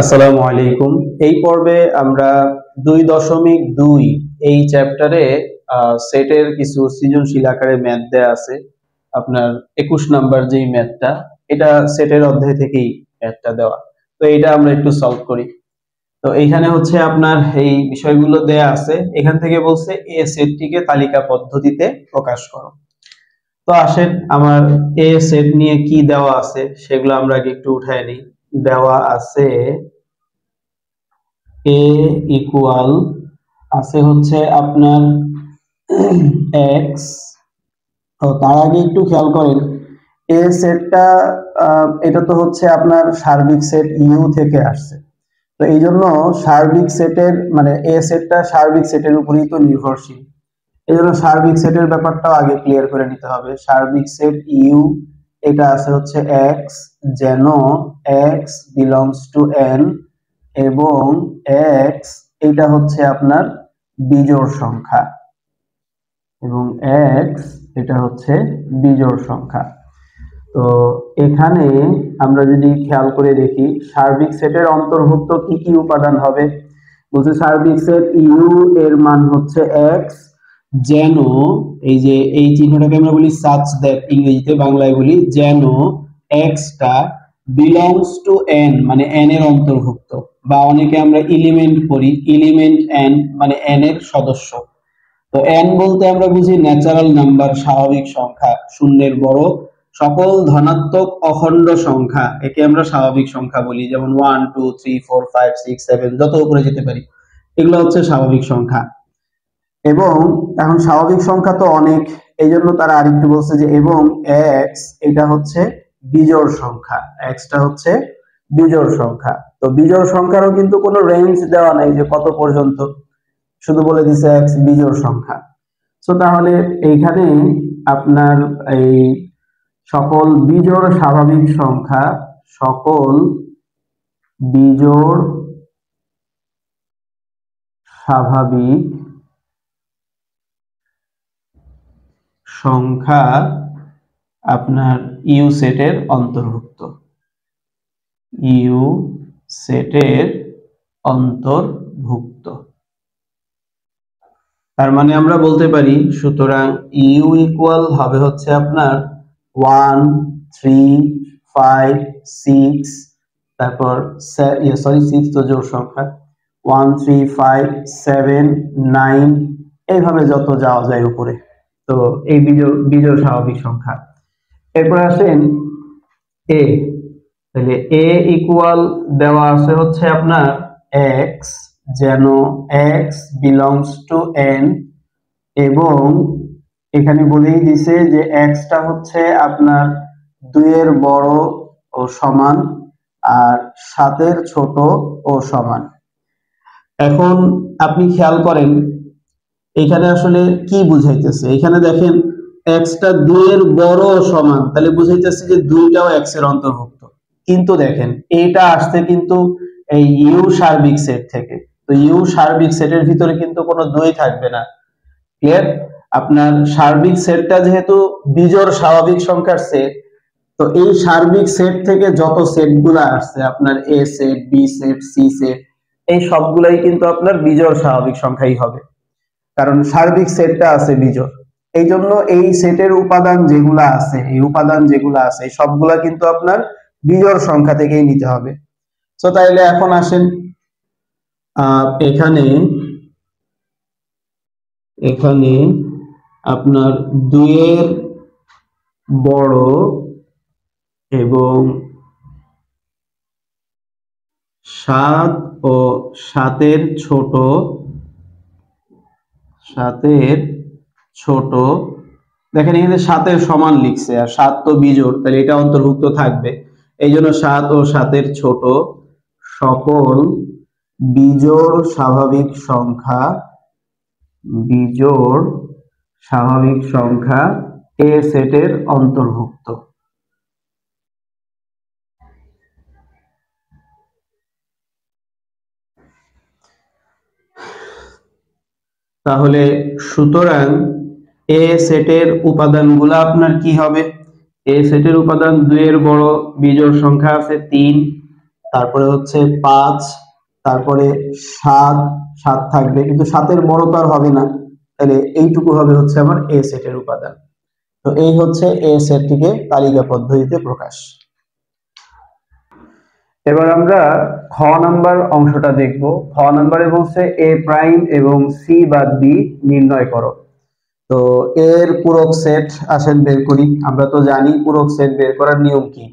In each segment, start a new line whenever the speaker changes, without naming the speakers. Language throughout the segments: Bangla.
আসসালামু আলাইকুম। এই পর্বে আমরা 2.2 এই চ্যাপ্টারে সেটের কিছু সৃজনশীল আকারে ম্যাথ দেয়া আছে। আপনার 21 নাম্বার যেই ম্যাথটা, এটা সেটের অধ্যায় থেকেই ম্যাথটা দেওয়া। তো এইটা আমরা একটু সলভ করি। তো এইখানে হচ্ছে আপনার এই বিষয়গুলো দেয়া আছে। এখান থেকে বলছে এ সেটটিকে তালিকা পদ্ধতিতে প্রকাশ করো। তো আসেন আমার এ সেট নিয়ে কি দেওয়া আছে সেগুলো আমরা আগে একটু উঠায় নিই। দেওয়া আছে এ ইকুয়াল আছে হচ্ছে আপনার এক্স। তো তার আগে একটু খেয়াল করেন এ সেটটা এটা তো হচ্ছে আপনার সার্বিক সেট ইউ থেকে আসছে। তো এই জন্য সার্বিক সেটের মানে এ সেটটা সার্বিক সেটের উপরেই তো নির্ভরশীল। এই জন্য সার্বিক সেটের ব্যাপারটাও আগে ক্লিয়ার করে নিতে হবে। সার্বিক সেট ইউ এটা আছে হচ্ছে এক্স, যেন এক্স বিলংস টু এন এবং এক্স এটা হচ্ছে আপনার বিজোড় সংখ্যা এবং এক্স এটা হচ্ছে বিজোড় সংখ্যা। তো এখানে আমরা যদি খেয়াল করে দেখি সার্বিক সেটের অন্তর্ভুক্ত কি কি উপাদান হবে, বলছে সার্বিক সেট ইউ এর মান হচ্ছে এক্স, যেন এই যে এই চিহ্নটাকে আমরা বলি সাচ দ্যাট, ইংরেজিতে বাংলায় বলি যেন এক্সটা বিলংস টু এন মানে এন এর অন্তর্ভুক্ত, বা অনেকে আমরা এলিমেন্ট পড়ি, এলিমেন্ট এন মানে এন এর সদস্য। তো এন বলতে আমরা বুঝি ন্যাচারাল নাম্বার, স্বাভাবিক সংখ্যা, শূন্যের বড় সকল ধনাত্মক অখণ্ড সংখ্যা, একে আমরা স্বাভাবিক সংখ্যা বলি। যেমন 1 2 3 4 5 6 7 যত উপরে যেতে পারি, এগুলো হচ্ছে স্বাভাবিক সংখ্যা। এবং এখন স্বাভাবিক সংখ্যা তো অনেক, এই জন্য তারা আরেকটু বলছে যে এবং এক্স এটা হচ্ছে বিজোড় সংখ্যা, এক্সটা হচ্ছে বিজোড় সংখ্যা। তো বিজোড় সংখ্যারও কিন্তু কোনো রেঞ্জ দেওয়া নাই যে কত পর্যন্ত, শুধু বলে দিছে এক্স বিজোড় সংখ্যা। সো তাহলে এইখানে আপনার এই সকল বিজোড় স্বাভাবিক সংখ্যা, সকল বিজোড় স্বাভাবিক সংখ্যা আপনার ইউ সেটের অন্তর্ভুক্ত, ইউ সেটের অন্তর্ভুক্ত। তার মানে আমরা বলতে পারি সুতরাং ইউ ইকুয়াল হবে হচ্ছে আপনার 1 3 5 6, তারপর সরি 6 তো জোড় সংখ্যা, 1 3 5 7 9 এইভাবে যত যাওয়া যায় উপরে। তো এই বিজোড় স্বাভাবিক সংখ্যা। এরপর আসেন এ, তাহলে এ ইকুয়াল দেওয়া আছে হচ্ছে আপনার এক্স, যেন এক্স বিলংস টু এন এবং এখানে বলেই দিছে যে এক্সটা হচ্ছে আপনার 2 এর বড় ও সমান আর 7 এর ছোট ও সমান। এখন আপনি খেয়াল করেন এখানে আসলে কি বুঝাইতেছে, এখানে দেখেন এক্সটা 2 এর বড় ও সমান, তাহলে বুঝাইতেছে যে 2টাও এক্স এর অন্তর্ভুক্ত। কিন্তু দেখেন এটা আসছে কিন্তু এই ইউ সার্বিক সেট থেকে, তো ইউ সার্বিক সেটের ভিতরে কিন্তু কোনো 2 থাকবে না। ক্লিয়ার? আপনার সার্বিক সেটটা যেহেতু বিজোড় স্বাভাবিক সংখ্যার সেট, তো এই সার্বিক সেট থেকে যত সেটগুলো আসছে আপনার A set, B set, C set, এই সবগুলাই কিন্তু আপনার বিজোড় স্বাভাবিক সংখ্যাই হবে, কারণ সার্বিক সেটটা আছে বিজোড়। এই জন্য এই সেটের উপাদান যেগুলো আছে, এই উপাদান যেগুলো আছে এই সবগুলা কিন্তু আপনার বিজোড় সংখ্যা থেকেই নিতে হবে। তো তাইলে এখন আসেন এখানে আপনার 2 এর বড় এবং 7 ও 7 এর ছোট, 7 এর ছোট, দেখেন এখানে 7 এর সমান লিখছে আর 7 তো বিজোড়, তাহলে এটা অন্তর্ভুক্ত থাকবে। এই জন্য 7 ও 7 এর ছোট সকল বিজোড় স্বাভাবিক সংখ্যা, বিজোড় স্বাভাবিক সংখ্যা এ সেটের অন্তর্ভুক্ত। তাহলে সুতরাং এ সেটের উপাদানগুলো আপনার কি হবে, এ সেটের উপাদান 2 এর বড় বিজোড় সংখ্যা আছে 3, তারপরে হচ্ছে 5, তারপরে 7 7 থাকবে, কিন্তু 7-এর বড় তো আর হবে না, তাহলে এইটুকু হবে হচ্ছে আমার এ সেটের উপাদান। তো এই হচ্ছে এ সেটটিকে তালিকা পদ্ধতিতে প্রকাশ। এবার আমরা খ নাম্বার অংশটা দেখব। খ নাম্বারে বলছে এ প্রাইম এবং সি বাদ বি নির্ণয় করো। তো এর পূরক সেট আসেন বের করি। আমরা তো জানি পূরক সেট বের করার নিয়ম কি,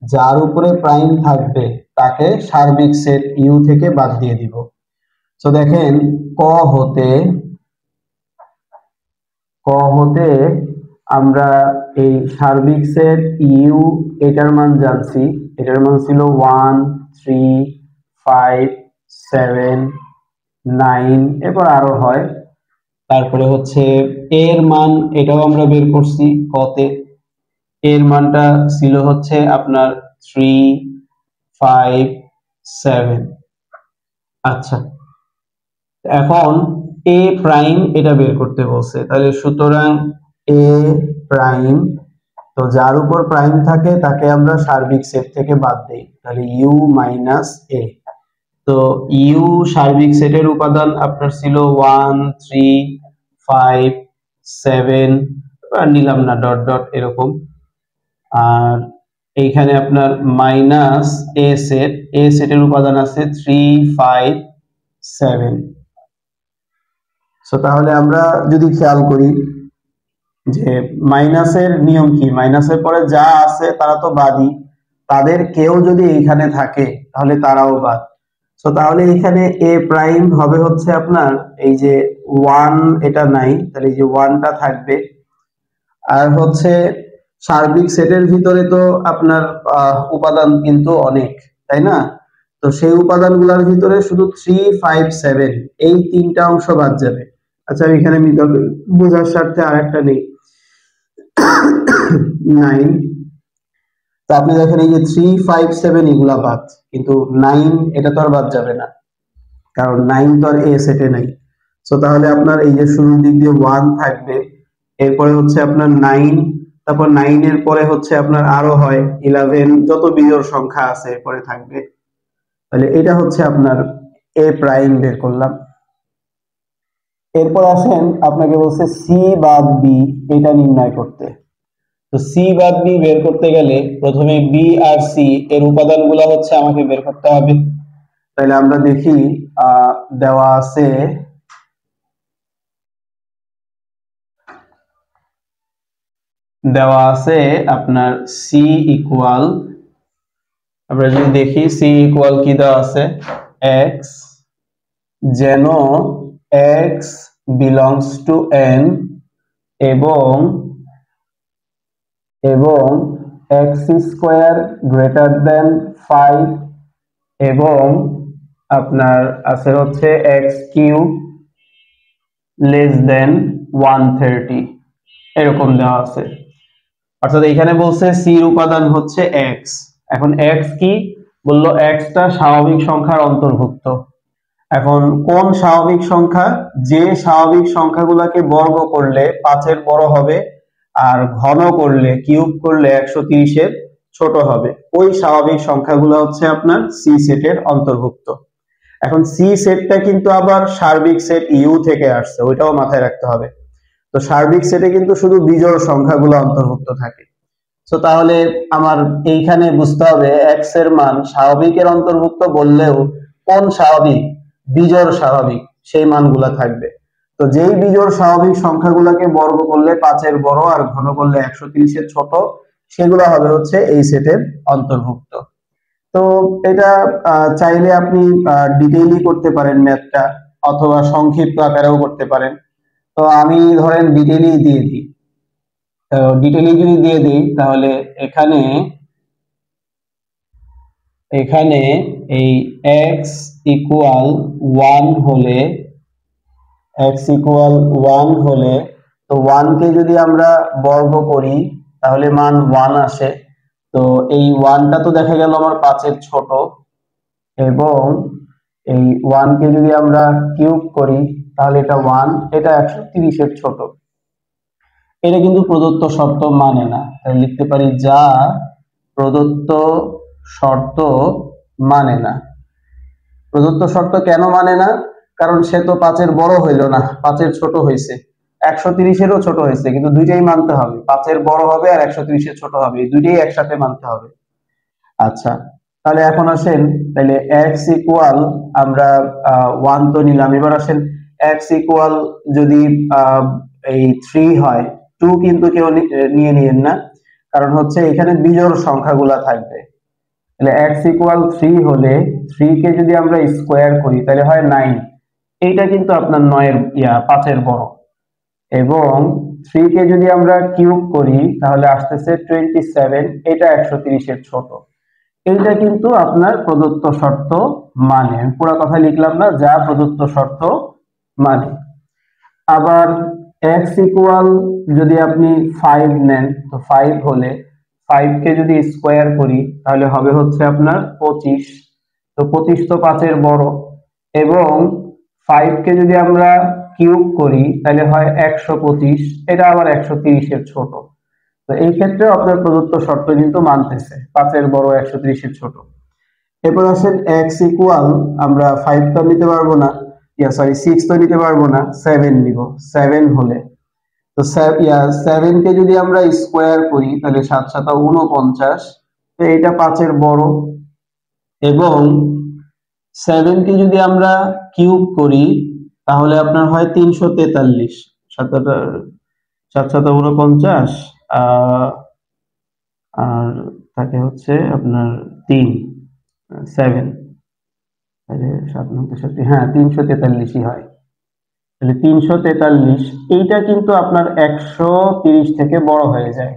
যার উপরে প্রাইম থাকবে তাকে সার্বিক সেট ইউ থেকে বাদ দিয়ে দিব। তো দেখেন ক হতে আমরা এই সার্বিক সেট ইউ এটার মান জানছি, এটার মান ছিল 1 3 5 7 9, এরপর আরো হয়। তারপরে হচ্ছে এর মান এটাও আমরা বের করছি কতে, এর মানটা ছিল হচ্ছে আপনার 3 5 7। আচ্ছা, এখন এ প্রাইম এটা বের করতে বলছে, তাহলে সুতরাং এ প্রাইম, তো যার উপর প্রাইম থাকে তাকে আমরা সার্বিক সেট থেকে বাদ দেই, তাহলে ইউ মাইনাস এ। তো ইউ সার্বিক সেটের উপাদান আপনার ছিল 1 3 5 7, আর নিলাম না ডট ডট এরকম, আর এইখানে আপনার মাইনাস এ সেটের উপাদান আছে 3 5 7। সো তাহলে আমরা যদি খেয়াল করি যে মাইনাসের নিয়ম কি, মাইনাসের পরে যা আছে তারা তো বাদই, তাদের কেউ যদি এইখানে থাকে তাহলে তারাও বাদ। সো তাহলে এখানে এ প্রাইম হবে হচ্ছে আপনার এই যে 1, এটা নাই, তাহলে এই যে 1টা থাকবে। আর হচ্ছে সার্বিক সেটের ভিতরে তো আপনার উপাদান কিন্তু অনেক, তাই না? তো সেই উপাদানগুলোর ভিতরে শুধু 3 5 7 এই তিনটা অংশ বাদ যাবে। আচ্ছা, এখানে আমি বোঝার স্বার্থে আরেকটা নেই, 9। তো আপনি দেখেন এই যে 3 5 7 এগুলা বাদ, কিন্তু 9 এটা তো আর বাদ যাবে না, কারণ 9 তো আর এ সেটে নাই। সো তাহলে আপনার এই যে শুরুর দিক দিয়ে 1 থাকবে, এরপরে হচ্ছে আপনার 9, তারপর 9 এর পরে হচ্ছে আপনার আরো হয় 11, যত বিজোড় সংখ্যা আছে এরপরে থাকবে। তাহলে এটা হচ্ছে আপনার এ প্রাইম বের করলাম। এরপর আসেন আপনাকে বলছে সি বাদ বি এটা নির্ণয় করতে। তো সি বাদ বি বের করতে গেলে প্রথমে বি আর সি এর উপাদানগুলো হচ্ছে আমাকে বের করতে হবে। তাহলে আমরা দেখি দেওয়া আছে আপনার সি ইকুয়াল, আমরা যদি দেখি সি ইকুয়াল কি দেওয়া আছে, এক্স, যেন এক্স বিলংস টু এন এবং এক্স স্কোয়ার গ্রেটার দেন 5 এবং আপনার আছে হচ্ছে এক্স কিউব লেস দেন 130, এরকম দেওয়া আছে। অর্থাৎ এখানে বলছে সি এর উপাদান হচ্ছে এক্স। এখন এক্স কি বললো, এক্সটা স্বাভাবিক সংখ্যার অন্তর্ভুক্ত। এখন কোন স্বাভাবিক সংখ্যা, যে স্বাভাবিক সংখ্যাগুলোকে বর্গ করলে 5-এর বড় হবে আর ঘন করলে কিউব করলে 130-এর ছোট হবে, ওই স্বাভাবিক সংখ্যাগুলো হচ্ছে আপনার সি সেটের অন্তর্ভুক্ত। এখন সি সেটটা কিন্তু আবার সার্বিক সেট ইউ থেকে আসছে, ওইটাও মাথায় রাখতে হবে। তো সার্বিক সেটে কিন্তু শুধু বিজোড় সংখ্যাগুলো অন্তর্ভুক্ত থাকে। তো তাহলে আমার এইখানে বুঝতে হবে এক্স এর মান স্বাভাবিকের অন্তর্ভুক্ত বললেও কোন স্বাভাবিক, বিজোড় স্বাভাবিক, সেই মানগুলা থাকবে। তো যেই বিজোড় স্বাভাবিক সংখ্যাগুলোকে বর্গ করলে 5-এর বড় আর ঘন করলে 130-এর ছোট, সেগুলো হবে হচ্ছে এই সেটের অন্তর্ভুক্ত। তো এটা চাইলে আপনি ডিটেইলি করতে পারেন ম্যাথটা, অথবা সংক্ষিপ্ত আকারেও করতে পারেন। তো আমি ধরেন ডিটেইলি দিয়ে দিই। ডিটেইলি যদি দিয়ে দিই তাহলে এখানে এই x ইকুয়াল 1 হলে, তো 1 কে যদি আমরা বর্গ করি তাহলে মান 1 আসে। তো এই 1টা তো দেখা গেল আমার 5-এর ছোট, এবং এই 1 কে যদি আমরা কিউব করি তাহলে এটা 1, এটা 130-এর ছোট। এটা কিন্তু প্রদত্ত শর্ত মানে না, তাই লিখতে পারি যা প্রদত্ত শর্ত মানে না। প্রদত্ত শর্ত কেন মানে না? কারণ সে তো 5-এর বড় হইল না, 5-এর ছোট হয়েছে, 130-এরও ছোট হয়েছে, কিন্তু দুইটাই মানতে হবে, 5-এর বড় হবে আর 130-এর ছোট হবে, এই দুইটাই একসাথে মানতে হবে। আচ্ছা, তাহলে এখন আসেন, তাহলে x ইকুয়াল আমরা 1 তো নিলাম, এবার আসেন x ইকুয়াল যদি এই 3 হয়, 2 কিন্তু কেউ নিয়ে নিয়েন না, কারণ হচ্ছে এখানে বিজোড় সংখ্যাগুলা থাকবে। তাহলে x ইকুয়াল 3 হলে 3 কে যদি আমরা স্কোয়ার করি তাহলে হয় 9, এইটা কিন্তু আপনার 5-এর বড়। এবং 3 কে যদি আমরা কিউব করি তাহলে আসতেছে 27, এটা 130-এর ছোট। এইটা কিন্তু আপনার প্রদত্ত শর্ত মানে, আমি পুরো কথা লিখলাম না, যা প্রদত্ত শর্ত মানে। আবার x ইকুয়াল যদি আপনি 5 নেন, তো 5 হলে 5 কে যদি স্কোয়ার করি তাহলে হবে হচ্ছে আপনার 25, তো 25 তো 5-এর বড়। এবং 5 কে যদি আমরা কিউব করি তাহলে হয় 125, এটা আবার 130-এর ছোট। তো এই ক্ষেত্রে আপনার প্রদত্ত শর্ত কিন্তু মানতেছে, 5-এর বড় 130-এর ছোট। এরপর আসেন x ইকুয়াল আমরা 5 তো নিতে পারবো না, 6 তো নিতে পারবো না, 7 নিব। 7 হলে তো 7 কে যদি আমরা স্কোয়ার করি তাহলে 7 7 49, তো এটা 5-এর বড়। এবং 7 কে যদি আমরা কিউব করি তাহলে আপনার হয় 343, 7 7 7 49, আর থাকে হচ্ছে আপনার 3, 7, তাহলে 7 9 63, হ্যাঁ 343ই হয়। তাহলে 343 এইটা কিন্তু আপনার 130 থেকে বড় হয়ে যায়।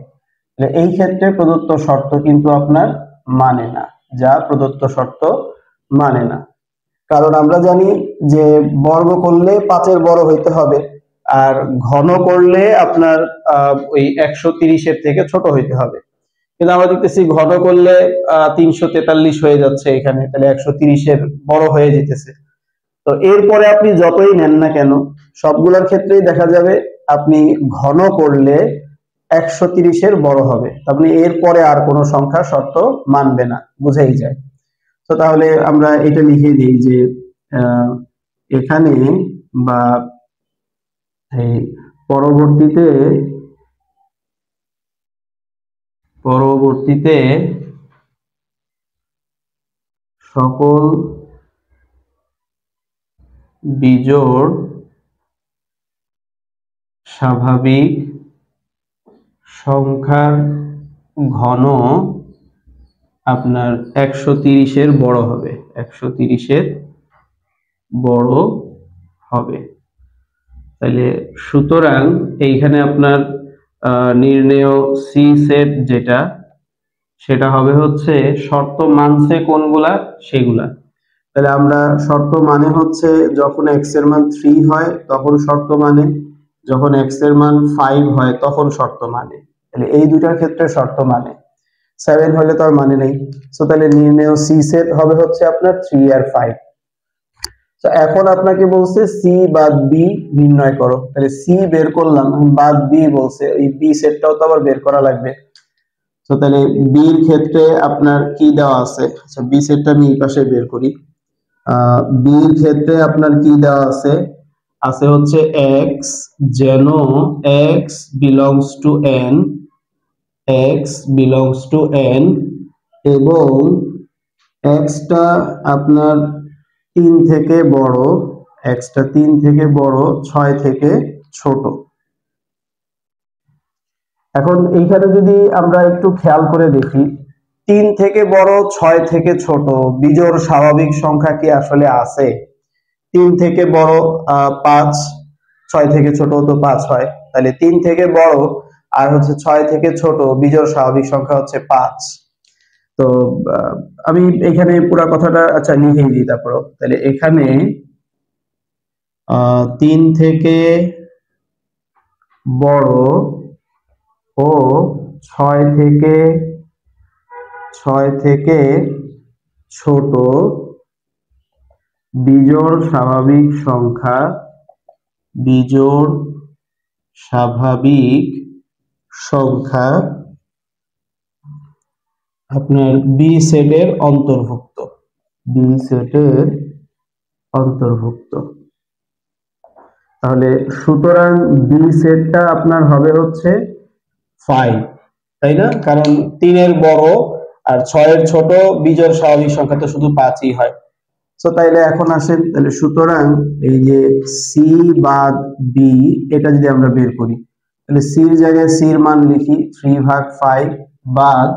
তাহলে এই ক্ষেত্রে প্রদত্ত শর্ত কিন্তু আপনার মানে না, যা প্রদত্ত শর্ত মানে না। কারণ আমরা জানি যে বর্গ করলে 5-এর বড় হইতে হবে, আর ঘন করলে আপনার ওই 130-এর থেকে ছোট হইতে হবে। কিন্তু আমরা দেখতেছি ঘন করলে 343 হয়ে যাচ্ছে এখানে, তাহলে 130-এর বড় হয়ে যেতেছে। তো এরপরে আপনি যতই নেন না কেন সবগুলোর ক্ষেত্রেই দেখা যাবে আপনি ঘন করলে 130-এর বড় হবে, আপনি এরপরে আর কোনো সংখ্যা শর্ত মানবে না, বুঝেই যায়। তো তাহলে আমরা এটা লিখে দিই যে এখানে বা এই পরবর্তীতে পরবর্তীতে সকল বিজোড় স্বাভাবিক সংখ্যার ঘন আপনার 130-এর বড় হবে, 130-এর বড় হবে। তাহলে সুতরাং এইখানে আপনার নির্ণেয় সি সেট যেটা, সেটা হবে হচ্ছে শর্ত মানছে কোনগুলা সেগুলা। তাহলে আমরা শর্ত মানে হচ্ছে যখন x এর মান 3 হয় তখন শর্ত মানে, যখন x এর মান 5 হয় তখন শর্ত মানে। তাহলে এই দুটার ক্ষেত্রে শর্ত মানে, 7 হলে তো আর মানে নেই। সো তাহলে নির্ণেয় সি সেট হবে হচ্ছে আপনার 3 আর 5। তো এখন আপনাকে বলছে সি বাদ বি নির্ণয় করো, তাহলে সি বের করলাম, বাদ বি বলছে, এই বি সেটটাও তো আবার বের করা লাগবে। তো তাহলে বি এর ক্ষেত্রে আপনার কি দেওয়া আছে, আচ্ছা বি সেটটা আমি এই পাশে বের করি। বি এর ক্ষেত্রে আপনার কি দেওয়া আছে, আছে হচ্ছে x, যেন x belongs to n, x belongs to n, এবং x টা আপনার 3 থেকে বড়, x টা 3 থেকে বড়, 6 থেকে ছোট। এখন এইখানে যদি আমরা একটু খেয়াল করে দেখি, 3 থেকে বড় 6 থেকে ছোট বিজোড় স্বাভাবিক সংখ্যা কি আসলে আছে? 3 থেকে বড় 5, 6 থেকে ছোট তো 5 হয়, তাহলে 3 থেকে বড় আর হচ্ছে 6 থেকে ছোট বিজোড় স্বাভাবিক সংখ্যা হচ্ছে 5। তো আমি এখানে পুরো কথাটা আচ্ছা লিখেই দিই তারপর। তাহলে এখানে 3 থেকে বড় ও 6 থেকে ছোট বিজোড় স্বাভাবিক সংখ্যা, বিজোড় স্বাভাবিক সংখ্যা আপনার বি সেটের অন্তর্ভুক্ত। বি সেটের অন্তর্ভুক্ত। তাহলে সুতরাং বি সেটটা আপনার হবে হচ্ছে 5, তাই না? কারণ 3-এর বড় আর 6-এর ছোট, বিজোড় স্বাভাবিক সংখ্যা তো শুধু 5ই হয়। তো তাইলে এখন আসেন, তাহলে সুতরাং এই যে সি বাদ বি, এটা যদি আমরা বের করি, তাহলে সির জায়গায় সির মান লিখি 3/5, বাদ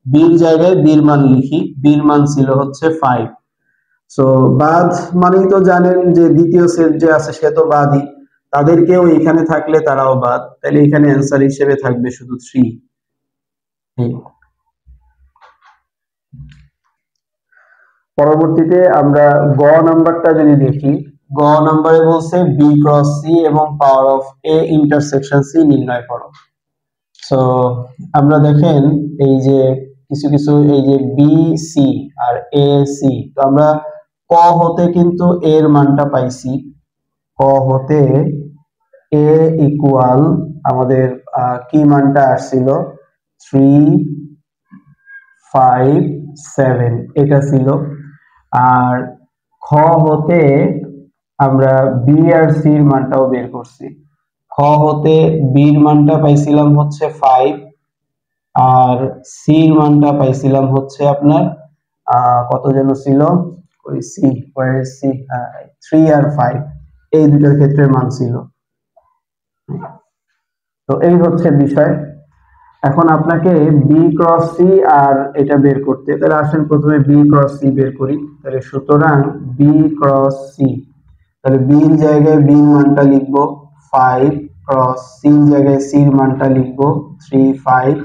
বির জায়গায় বির মান লিখি, বির মান ছিল হচ্ছে 5। সো বাদ মানেই তো জানেন যে দ্বিতীয় সেট যে আছে সে তো বাদই, তাদেরকেও এখানে থাকলে তারাও বাদ, তাহলে এখানে অ্যান্সার হিসেবে থাকবে শুধু 3। পরবর্তীতে আমরা গ নাম্বারটা যদি দেখি, গ নাম্বারে বলছে বি ক্রস সি এবং power of A intersection C নির্ণয় করো। সো আমরা দেখেন এই যে কিছু কিছু এই যে বি সি আর এ সি, তো আমরা ক হতে কিন্তু এর মানটা পাইছি, ক হতে এ ইকুয়াল আমাদের কি মানটা আসছিল 357 এটা ছিল। আর খ হতে আমরা বি আর সির মানটাও বের করছি, খ হতে বির মানটা পাইছিলাম হচ্ছে 5, আর সির মানটা পাইছিলাম হচ্ছে আপনার কত যেন ছিল, ওই সি ওয়ার সি 3 আর 5, এই দুটোর ক্ষেত্রে মান ছিল। তো এই হচ্ছে বিষয়। এখন আপনাকে বি ক্রস সি আর এটা বের করতে, তাহলে আসেন প্রথমে বি ক্রস সি বের করি। তাহলে সুতরাং বি ক্রস সি, তাহলে বির জায়গায় বির মানটা লিখবো 5, ক্রস সির জায়গায় সির মানটা লিখবো 3, 5।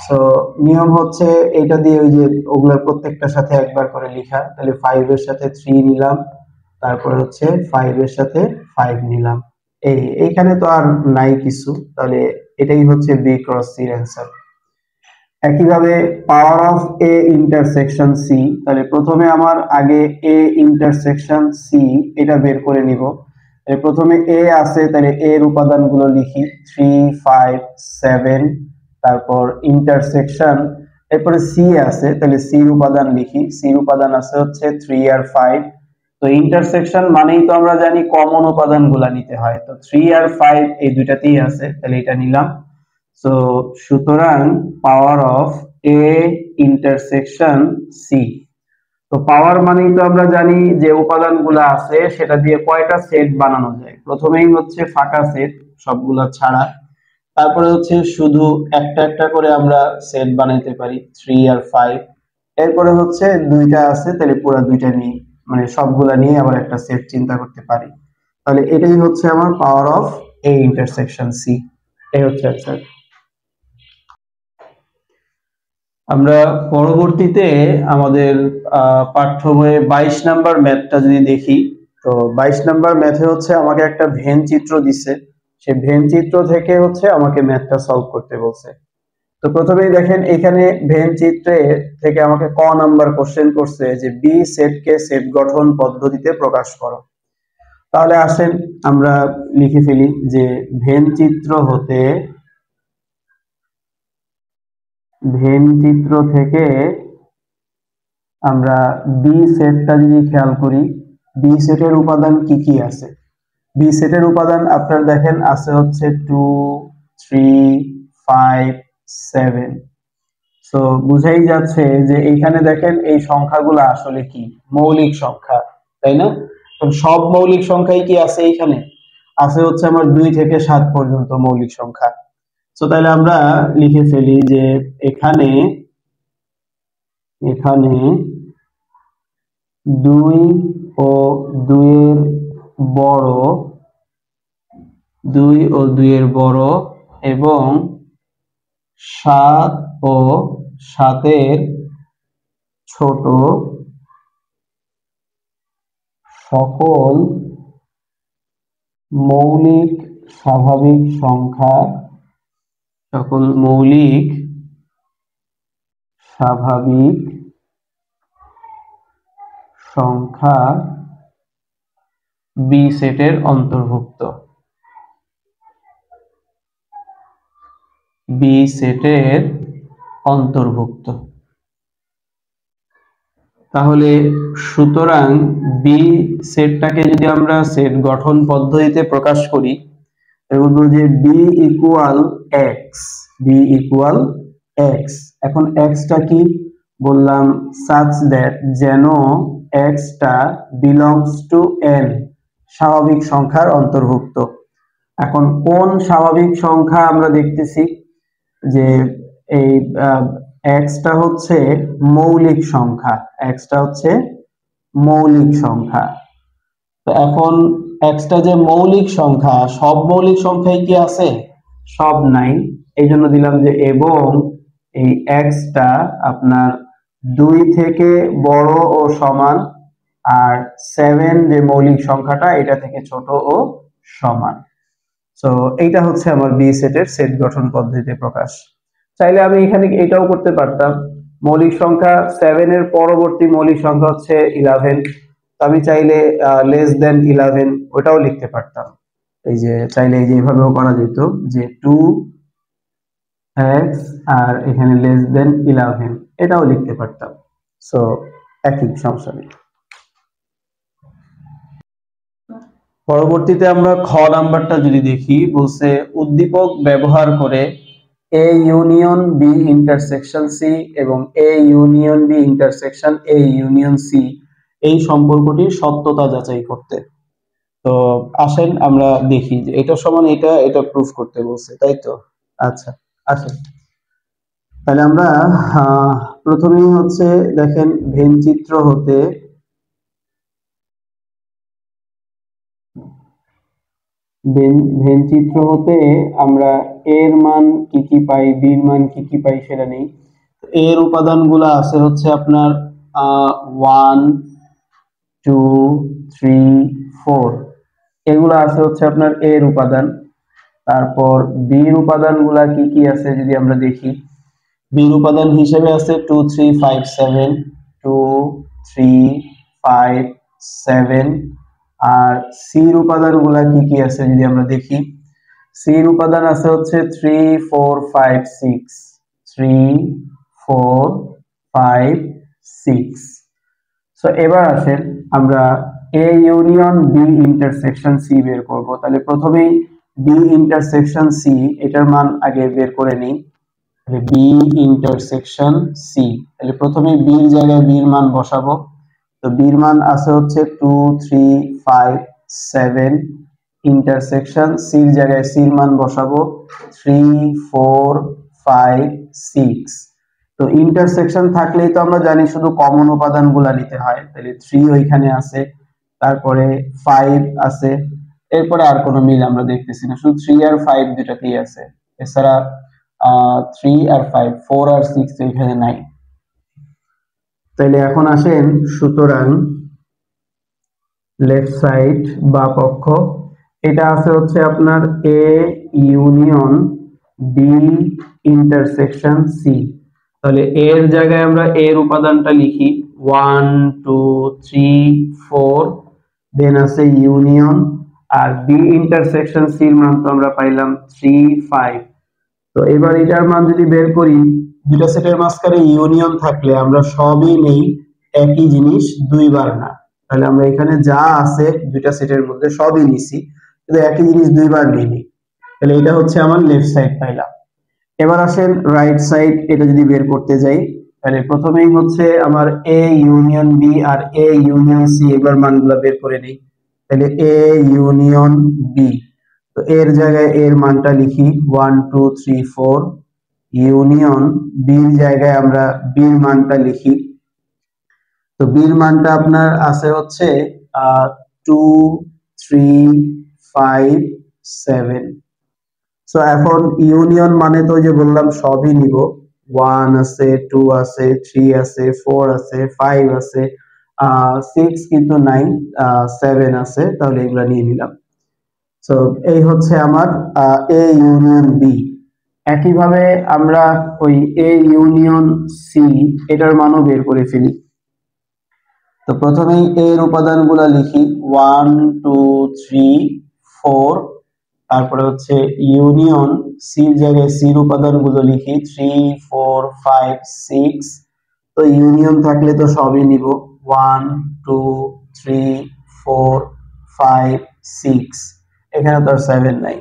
সো নিয়ম হচ্ছে এটা দিয়ে ওই যে ওগুলোর প্রত্যেকটার সাথে একবার করে লেখা, তাহলে 5 এর সাথে 3 নিলাম, তারপরে হচ্ছে 5 এর সাথে 5 নিলাম, এইখানে তো আর নাই কিছু, তাহলে এটাই হচ্ছে বি ক্রস সির অ্যান্সার। একইভাবে power of A intersection C, তাহলে প্রথমে আমার আগে এ ইন্টারসেকশন সি এটা বের করে নিব। প্রথমে এ আছে, তাহলে এর উপাদানগুলো লিখি 3, 5, 7, তারপর ইন্টারসেকশন, এরপরে সি আছে, তাহলে সির উপাদান লিখি, সির উপাদান আছে হচ্ছে 3 আর 5। তো ইন্টারসেকশন মানেই তো আমরা জানি কমন উপাদানগুলা নিতে হয়, তো 3 আর 5 এই দুইটাতেই আছে, তাহলে এটা নিলাম। সো সুতরাং power of A intersection C, তো পাওয়ার মানেই তো আমরা জানি যে উপাদানগুলো আছে সেটা দিয়ে কয়টা সেট বানানো যায়, প্রথমেই হচ্ছে ফাঁকা সেট সবগুলা ছাড়া, তারপরে হচ্ছে শুধু একটা একটা করে আমরা সেট বানাইতে পারি 3 আর 5, এরপরে হচ্ছে দুইটা আছে তাহলে পুরো দুইটা নিয়ে মানে সবগুলা নিয়ে আবার একটা সেট চিন্তা করতে পারি। তাহলে এটাই হচ্ছে আমার power of A intersection C, এই হচ্ছে অ্যান্সার। আমরা পরবর্তীতে আমাদের পাঠ্য বইয়ে 22 নাম্বার ম্যাথটা যদি দেখি, তো 22 নাম্বার ম্যাথে হচ্ছে আমাকে একটা ভেন চিত্র দিছে, সেই ভেন চিত্র থেকে হচ্ছে আমাকে ম্যাথটা সলভ করতে বলছে। তো প্রথমেই দেখেন এখানে ভেন চিত্রে থেকে আমাকে ক নাম্বার কোশ্চেন করছে যে বি সেটকে সেট গঠন পদ্ধতিতে প্রকাশ করো। তাহলে আসেন আমরা লিখে ফেলি যে ভেন চিত্র হতে, ভেন চিত্র থেকে আমরা বি সেটটা যদি খেয়াল করি, বি সেটের উপাদান কি কি আছে, বি সেটের উপাদান আপনার দেখেন আছে হচ্ছে 2, 3, 5, 7। তো বুঝাই যাচ্ছে যে এইখানে দেখেন এই সংখ্যাগুলো আসলে কি মৌলিক সংখ্যা, তাই না? তো সব মৌলিক সংখ্যাই কি আছে এইখানে, আছে হচ্ছে আমার 2 থেকে 7 পর্যন্ত মৌলিক সংখ্যা। তো তাহলে আমরা লিখে ফেলি যে এখানে এখানে 2 ও 2 এর বড়, 2 ও 2 এর বড় এবং 7 ও 7 এর ছোট সকল মৌলিক স্বাভাবিক সংখ্যা, সকল মৌলিক স্বাভাবিক সংখ্যা বি সেটের অন্তর্ভুক্ত, বি সেটের অন্তর্ভুক্ত। তাহলে সুতরাং বি সেটটাকে যদি আমরা সেট গঠন পদ্ধতিতে প্রকাশ করি, বলবো যে B equal X, B equal X. এখন এক্সটা কি বললাম, সাচ দ্যাট, যেন এক্সটা বিলংস টু এন, স্বাভাবিক সংখ্যার অন্তর্ভুক্ত। এখন কোন স্বাভাবিক সংখ্যা আমরা দেখতেছি যে এই এক্সটা হচ্ছে মৌলিক সংখ্যা, এক্সটা হচ্ছে মৌলিক সংখ্যা। তো এখন এক্সটা যে মৌলিক সংখ্যা, সব মৌলিক সংখ্যাই কি আছে? সব নাই, এই জন্য দিলাম যে এবং এই এক্সটা আপনার 2 থেকে বড় ও সমান, আর 7 যে মৌলিক সংখ্যাটা এটা থেকে ছোট ও সমান। সো এইটা হচ্ছে আমার বি সেটের সেট গঠন পদ্ধতিতে প্রকাশ। চাইলে আমি এখানে এটাও করতে পারতাম, মৌলিক সংখ্যা 7 এর পরবর্তী মৌলিক সংখ্যা হচ্ছে 11, আমি চাইলে লেস দেন 11 ওটাও লিখতে পারতাম। এই যে চাইলে এই যে এভাবেও করা যেত যে 2x আর এখানে লেস দেন 11 এটাও লিখতে পারতাম। সো একই, সমস্যা নেই। পরবর্তীতে আমরা খ নাম্বারটা যদি দেখি, বলছে উদ্দীপক ব্যবহার করে A union B intersection C এবং A union B intersection A union C এই সম্পর্কটির সত্যতা যাচাই করতে। তো আসেন আমরা দেখি যে এটা সমান এটা, এটা প্রুফ করতে বলছে, তাই তো? আচ্ছা আসেন তাহলে আমরা প্রথমেই হচ্ছে দেখেন ভেন চিত্র হতে ভেন চিত্র হতে আমরা এর মান কি কি পাই, বির মান কি কি পাই সেটা নেই। এর উপাদানগুলো আছে হচ্ছে আপনার 1 2 3 4, এগুলো আছে হচ্ছে আপনার এর উপাদান। তারপর বির উপাদানগুলা কি কি আছে যদি আমরা দেখি, বির উপাদান হিসেবে আছে 2 3 5 7, 2 3 5 7। আর সির উপাদানগুলা কি কি আছে যদি আমরা দেখি, সির উপাদান আছে হচ্ছে 3 4 5 6, 3 4 5 6। সো এবার আসেন আমরা A union B intersection C বের করব। তাহলে প্রথমেই বি ইন্টারসেকশন সি এটার মান আগে বের করে নিই। বি ইন্টারসেকশন সি, তাহলে প্রথমে বির জায়গায় বির মান বসাবো। তো বির মান আছে হচ্ছে 2 3 5 7, ইন্টারসেকশন সির জায়গায় সির মান বসাবো 3 4 5 6। তো ইন্টারসেকশন থাকলেই তো আমরা জানি শুধু কমন উপাদানগুলা নিতে হয়, তাহলে 3 ওইখানে আছে, তারপরে 5 আছে, এরপরে আর কোনো মিল আমরা দেখতেছি না, শুধু 3 আর 5 দুটাতেই আছে, এছাড়া 3 আর 5 4 আর 6 এখানে নাই। তাহলে এখন আসেন, সুতরাং লেফট সাইড বা পক্ষ এটা আছে হচ্ছে আপনার A union B intersection C. তাহলে এর জায়গায় আমরা এর উপাদানটা লিখি 1 2 3 4, দেন আছে ইউনিয়ন, আর বি ইন্টারসেকশন সির মান তো আমরা পাইলাম 3 5। তো এবার এটার মান যদি বের করি, দুটা সেটের মাঝখানে ইউনিয়ন থাকলে আমরা সবই নেই, একই জিনিস দুইবার না। তাহলে আমরা এখানে যা আছে দুইটা সেটের মধ্যে সবই নিছি, কিন্তু একই জিনিস দুইবার নেইনি। তাহলে এটা হচ্ছে আমার লেফট সাইড পাইলাম। এবার আসেন রাইট সাইড, এটা যদি বের করতে যাই, তাহলে প্রথমেই হচ্ছে আমার এ ইউনিয়ন বি আর এ ইউনিয়ন সি, এবার মানগুলো বের করে নিই। তাহলে এ ইউনিয়ন বি, তো এর জায়গায় এর মানটা লিখি 1 2 3 4, ইউনিয়ন বির জায়গায় আমরা বির মানটা লিখি। তো বির মানটা আপনার আছে হচ্ছে 2 3 5 7। সো এখন ইউনিয়ন মানে তো যে বললাম সবই নিব, 1 আছে 2 আছে 3 আছে 4 আছে 5 আছে, 6 কিন্তু নাই, 7 আছে, তাহলে এগুলা নিয়ে নিলাম। সো এই হচ্ছে আমার এ ইউনিয়ন বি। একইভাবে আমরা ওই এ ইউনিয়ন সি এটার মানও বের করে ফেলি। তো প্রথমেই এর উপাদানগুলো লিখি 1 2 3 4, তারপরে হচ্ছে ইউনিয়ন সির জায়গায় সির উপাদানগুলো লিখি 3 4 5 6। তো ইউনিয়ন থাকলে তো সবই নিব, 1 2 3 4 5 6, এখানে তো আর 7 নাই।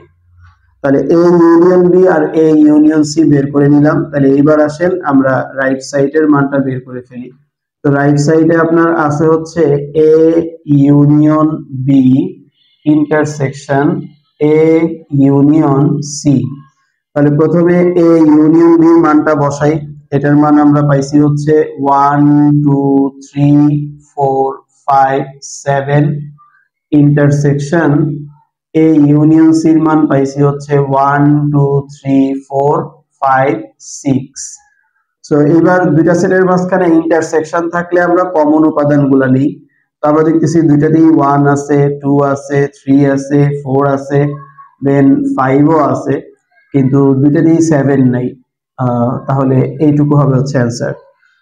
তাহলে এ ইউনিয়ন বি আর এ ইউনিয়ন সি বের করে নিলাম। তাহলে এইবার আসেন আমরা রাইট সাইডের মানটা বের করে ফেলি। তো রাইট সাইডে আপনার আছে হচ্ছে A union B intersection A union C. তাহলে প্রথমে এ ইউনিয়ন বি মানটা বসাই। এটার মান আমরা পাইছি হচ্ছে 1 2 3 4 5 7, ইন্টারসেকশন এ ইউনিয়ন সির মান পাইছি হচ্ছে 1 2 3 4 5 6। সো এবার দুইটা সেটের মাঝখানে ইন্টারসেকশন থাকলে আমরা কমন উপাদানগুলো নিই। তো আমরা দেখতেছি দুইটাতেই 1 আছে, 2 আছে, 3 আছে, 4 আছে, দেন 5 ও আছে, কিন্তু দুইটাতেই 7 নাই। তাহলে এইটুকু হবে হচ্ছে অ্যান্সার।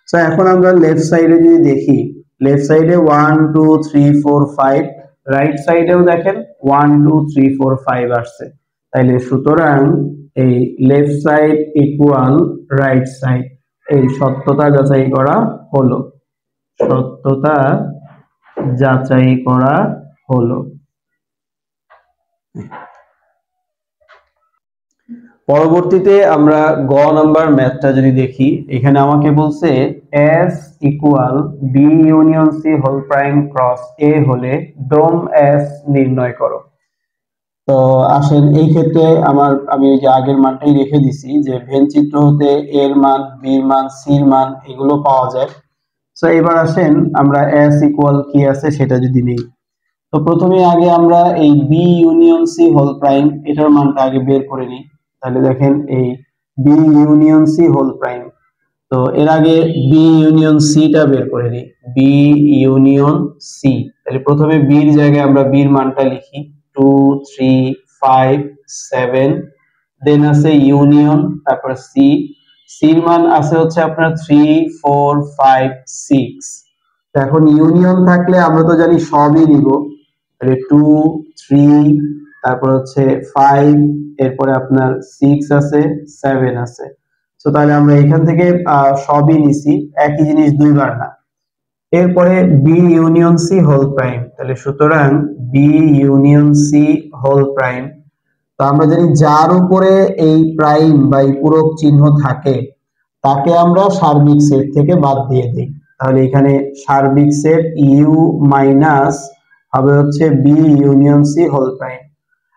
সো এখন আমরা লেফট সাইডে যদি দেখি, লেফট সাইডে 1 2 3 4 5, রাইট সাইডেও দেখেন 1 2 3 4 5 আসছে। তাইলে সুতরাং এই left side equal right side, এই সত্যতা যাচাই করা হলো, সত্যতা যাচাই করা হলো। পরবর্তীতে আমরা গ নাম্বার ম্যাথটা যদি দেখি, এখানে আমাকে বলছে S equal B union C whole prime cross A হলে ডোম S নির্ণয় করো। তো আসেন এই ক্ষেত্রে আমি এই যে আগের মানটাই রেখে দিছি, যে ভেন চিত্র হতে এর মান, বির মান, সির মান এগুলো পাওয়া যায়। তো এবার আসেন আমরা S ইকুয়াল কি আছে সেটা যদি নেই। তো প্রথমে আগে আমরা এই B union C whole prime এটার মানটা আগে বের করে নিই। তাহলে দেখেন এই B union C whole prime, তো এর আগে বি ইউনিয়ন সিটা বের করে নিই, বি ইউনিয়ন সি। তাহলে প্রথমে বির জায়গায় আমরা বির মানটা লিখি 2 3 5 7, দেন আছে ইউনিয়ন, তারপর সি, সির মান আছে হচ্ছে আপনার 3 4 5 6। এখন ইউনিয়ন থাকলে আমরা তো জানি সবই নিব, তাহলে 2 3, তারপর হচ্ছে 5, এরপরে আপনার 6 আছে, 7 আছে। তো তাহলে আমরা এখান থেকে সবই নিছি, একই জিনিস দুইবার না। এরপরে B union C whole prime, তাহলে সুতরাং B union C whole prime. তো আমরা জানি যার উপরে এই প্রাইম বা এই পূরক চিহ্ন থাকে তাকে আমরা সার্বিক সেট থেকে বাদ দিয়ে দিই। তাহলে এখানে সার্বিক সেট ইউ মাইনাস হবে হচ্ছে B union C whole prime.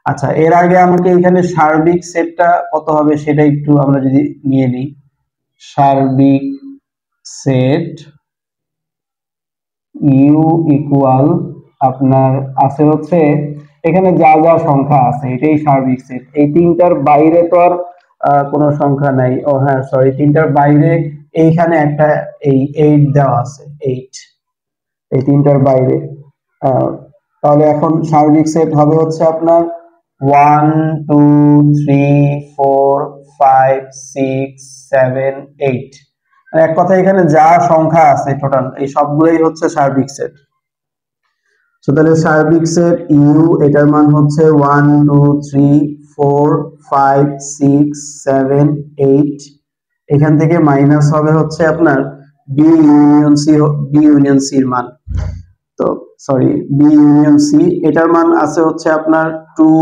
আচ্ছা, এর আগে আমাকে এখানে সার্বিক সেটটা কত হবে সেটা একটু আমরা যদি নিয়ে নিই। সার্বিক সেট ইউ ইকুয়াল আপনার আছে হচ্ছে এখানে যা যা সংখ্যা আছে এটাই সার্বিক সেট। এই তিনটার বাইরে তো আর কোনো সংখ্যা নাই। ও হ্যাঁ সরি, তিনটার বাইরে এইখানে একটা এই 8 দেওয়া আছে, 8 এই তিনটার বাইরে। তাহলে এখন সার্বিক সেট হবে হচ্ছে আপনার 1 2 3 4 5 6 7 8। এক কথা এখানে যা সংখ্যা আছে টোটাল এই সবগুলোই হচ্ছে সার্বিক সেট। তো তাহলে সার্বিক সেট ইউ এটার মান হচ্ছে 1 2 3 4 5 6 7 8, এখান থেকে মাইনাস হবে হচ্ছে আপনার B union C, B union সির মান। তো সরি, বি ইউনিয়ন সি এটার মান আছে হচ্ছে আপনার 2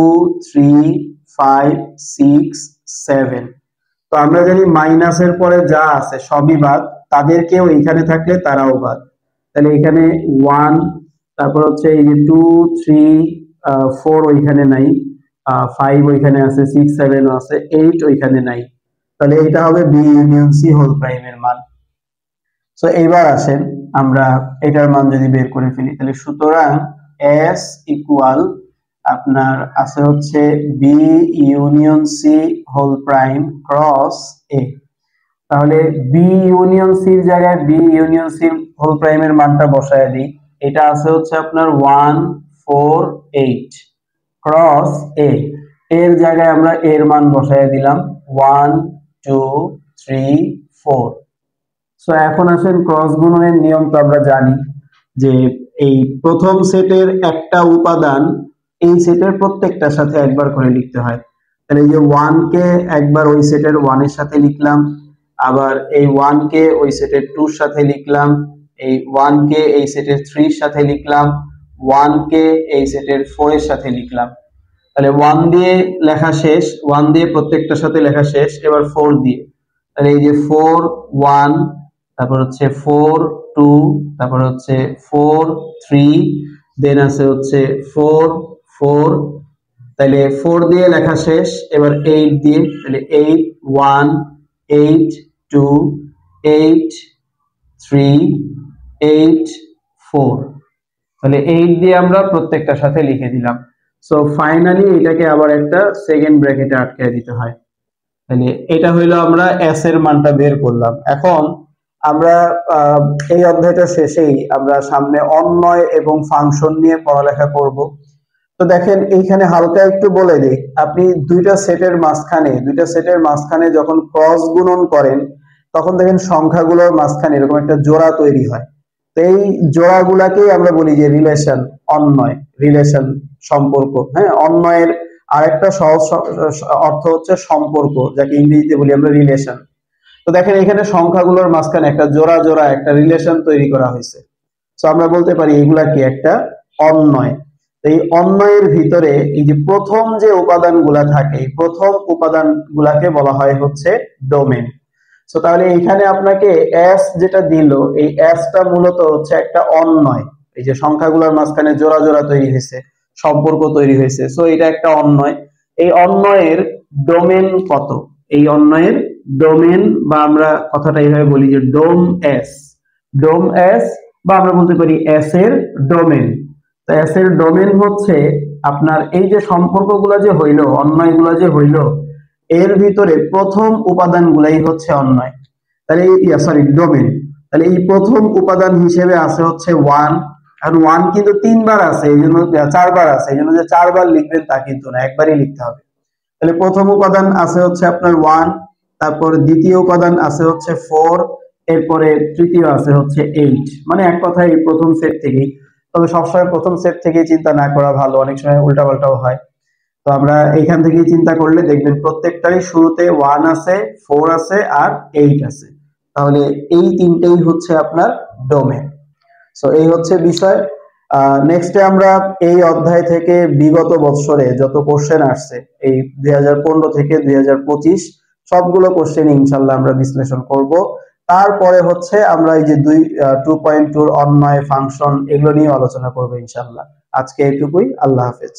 3 5 6 7। তো আমরা জানি মাইনাসের পরে যা আছে সবই বাদ, তাদেরকেও এখানে থাকলে তারাও বাদ। তাহলে এখানে 1, তারপর হচ্ছে এই যে 2 3 4 ওইখানে নাই, 5 ওইখানে আছে, 6 7 ও আছে, 8 ওইখানে নাই। তাহলে এটা হবে বি ইউনিয়ন সি হোল প্রাইমের মান। সো এইবার আসেন আমরা এটার মান যদি বের করে ফেলি, তাহলে সুতরাং S ইকুয়াল আপনার আছে হচ্ছে B union C whole prime cross A. তাহলে বি ইউনিয়ন সির জায়গায় বি ইউনিয়ন সি হোল প্রাইমের মানটা বসায় দিই। এটা আছে হচ্ছে আপনার 1 4 8 ক্রস এ, এর জায়গায় আমরা এর মান বসায় দিলাম 1 2 3 4। সো এখন আসেন ক্রস গুণনের নিয়ম তো আমরা জানি যে এই প্রথম সেটের একটা উপাদান এই সেটের প্রত্যেকটার সাথে একবার করে লিখতে হয়। তাহলে এই যে 1 কে একবার ওই সেটের 1 এর সাথে লিখলাম, আবার এই 1 কে ওই সেটের 2 এর সাথে লিখলাম, এই 1 কে এই সেটের 3 এর সাথে লিখলাম, 1 কে এই সেটের 4 এর সাথে লিখলাম। তাহলে 1 দিয়ে লেখা শেষ, 1 দিয়ে প্রত্যেকটার সাথে লেখা শেষ। এবার 4 দিয়ে, তাহলে এই যে 4 1, তারপর হচ্ছে 4 2, তারপর হচ্ছে 4 3, দেন আছে হচ্ছে 4 4, তাহলে 4 দিয়ে লেখা শেষ। এবার 8 দিয়ে, তাহলে 8 1 8 2 8 3 8 4, তাহলে 8 দিয়ে আমরা প্রত্যেকটার সাথে লিখে দিলাম। সো ফাইনালি এটাকে আবার একটা সেকেন্ড ব্র্যাকেটে আটকে দিতে হয়। তাহলে এটা হইলো আমরা s এর মানটা বের করলাম। এখন আমরা এই অধ্যায়টা শেষেই আমরা সামনে অন্বয় এবং ফাংশন নিয়ে পড়ালেখা করব। তো দেখেন এইখানে হালকা একটু বলে দিই, আপনি দুইটা সেটের মাঝখানে যখন ক্রস গুণন করেন তখন দেখেন সংখ্যাগুলোর মাঝখানে এরকম একটা জোড়া তৈরি হয়। তো এই জোড়াগুলাকেই আমরা বলি যে রিলেশন, অন্বয়, রিলেশন, সম্পর্ক। হ্যাঁ, অন্বয়ের আরেকটা সহজ অর্থ হচ্ছে সম্পর্ক, যাকে ইংরেজিতে বলি আমরা রিলেশন। তো দেখেন এখানে সংখ্যাগুলোর মাঝখানে একটা জোড়া জোড়া একটা রিলেশন তৈরি করা হয়েছে। তো আমরা বলতে পারি এগুলা কি একটা অন্বয়। এই অন্বয়ের ভিতরে এই যে প্রথম যে উপাদানগুলা থাকে, এই প্রথম উপাদানগুলাকে বলা হয় হচ্ছে ডোমেন। সো তাহলে এখানে আপনাকে s যেটা দিল, এই s টা মূলত হচ্ছে একটা অন্বয়। এই যে সংখ্যাগুলোর মাঝখানে জোড়া জোড়া তৈরি হয়েছে, সম্পর্ক তৈরি হয়েছে, সো এটা একটা অন্বয়। এই অন্বয়ের ডোমেন কত? এই অন্বয়ের ডোমেন, বা আমরা কথাটা এইভাবে বলি যে ডোম s, ডোম s, বা আমরা বলতে পারি s এর ডোমেন। তো s এর ডোমেন হচ্ছে আপনার এই যে সম্পর্কগুলো যে হইলো, অন্বয়গুলো যে হইলো, এর ভিতরে প্রথম উপাদানগুলাই হচ্ছে অন্বয়। তাহলে সরি, ডোমেন। তাহলে এই প্রথম উপাদান হিসেবে আছে হচ্ছে 1, আর 1 কিন্তু 3 বার আছে, এই জন্য 4 বার আছে, এই জন্য যে 4 বার লিখবেন তা কিন্তু না, একবারই লিখতে হবে। তাহলে প্রথম উপাদান আছে হচ্ছে আপনার 1, তারপর দ্বিতীয় উপাদান আছে হচ্ছে 4, এরপরে তৃতীয় আছে হচ্ছে 8। মানে এক কথায় এই প্রথম সেট থেকেই, তবে সবসময় প্রথম সেট থেকে চিন্তা না করা ভালো, অনেক সময় উল্টাপাল্টাও হয়। তো আমরা এইখান থেকে চিন্তা করলে দেখবেন প্রত্যেকটারই শুরুতে 1 আছে, 4 আছে আর 8 আছে। তাহলে এই তিনটেই হচ্ছে আপনার ডোমেন। সো এই হচ্ছে বিষয়। নেক্সটে আমরা এই অধ্যায় থেকে বিগত বছরে যত কোশ্চেন আসছে, এই 2015 থেকে 2025 সবগুলো কোশ্চেন ইনশাল্লাহ আমরা বিশ্লেষণ করব। তারপরে হচ্ছে আমরা এই যে 2.2 অন্বয়, ফাংশন, এগুলো নিয়ে আলোচনা করবো ইনশাল্লাহ। আজকে এটুকুই। আল্লাহ হাফেজ।